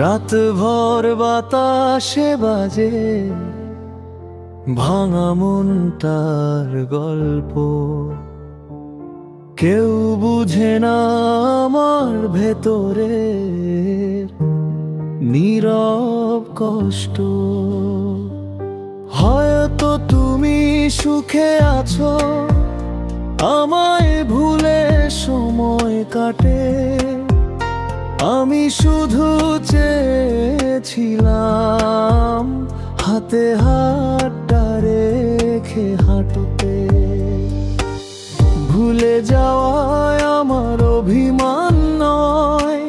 রাত ভর বাতাসে বাজে ভাঙা মনটার গল্প। কেউ বুঝে না আমার ভেতরে নীরব কষ্ট। হয়তো তুমি সুখে আছো, আমায় ভুলে সময় কাটে। আমি শুধু চেয়েছিলাম হাতে হাতটা রেখে হাঁটতে। ভুলে যাওয়ায় আমার অভিমান নয়,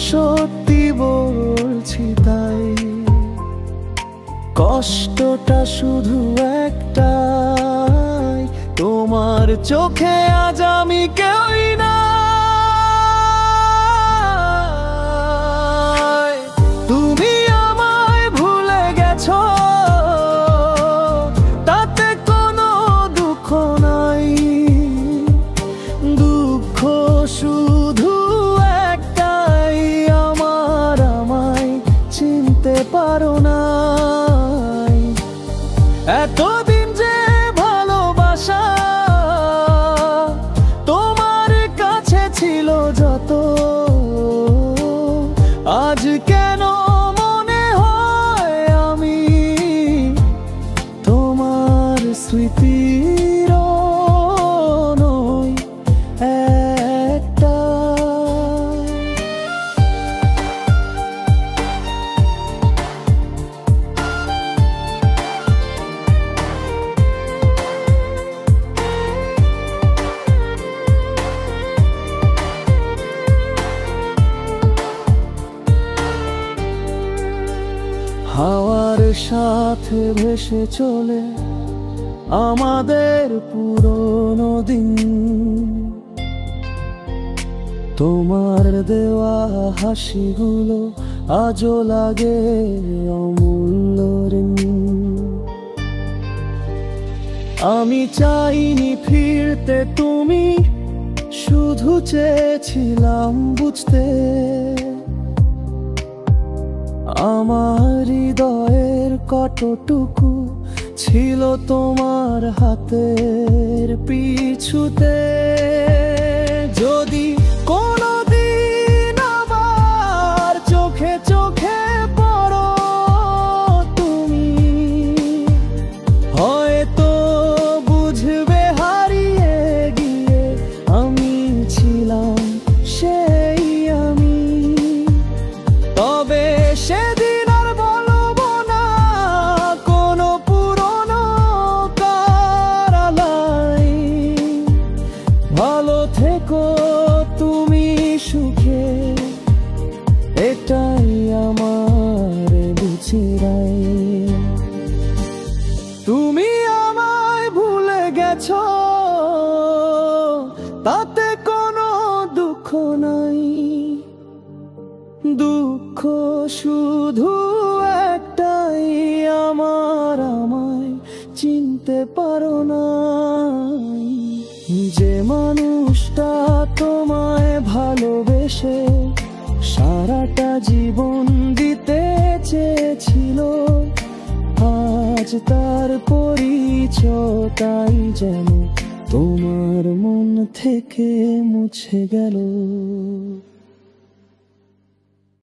সত্যি বলছি তাই। কষ্টটা শুধু একটাই, তোমার চোখে আজ আমি কেউই না। তুমি আমায় ভুলে গেছো, তাতে কোনো দুঃখ নাই। দুঃখ শুধু একটাই, আমায় চিনতে পারো না। এতদিন যে ভালোবাসা তোমার কাছে ছিল যত, আজ কেন মনে হয় আমি তোমার স্মৃতির নই একটা। হাওয়ার সাথে ভেসে চলে আমাদের পুরনো দিন। তোমার দেওয়া হাসিগুলো আজও লাগে অমূল্য ঋণ। আমি চাইনি ফিরতে, তুমি শুধু চেয়েছিলাম বুঝতে। আমার হৃদয়ের কতটুকু ছিল তোমার হাতের পিছুতে। যদি কোনোদিন আবার চোখে চোখে পড়ো তুমি, হয়তো বুঝবে হারিয়ে গিয়ে আমি ছিলাম সেই আমি। তবে সেদিন আর বলবো না কোনো পুরনো কারালাই। ভালো থেকো তুমি সুখে, এটাই আমার বুঝিরাই। তুমি আমায় ভুলে গেছো, তাতে কোনো দুঃখ নাই। দুঃখ শুধু একটাই, আমায় চিনতে পারো না। যে মানুষটা তোমায় ভালোবেসে সারাটা জীবন দিতে চেয়েছিল, আজ তার পরিচয়টাই যেন তোমার মন থেকে মুছে গেল।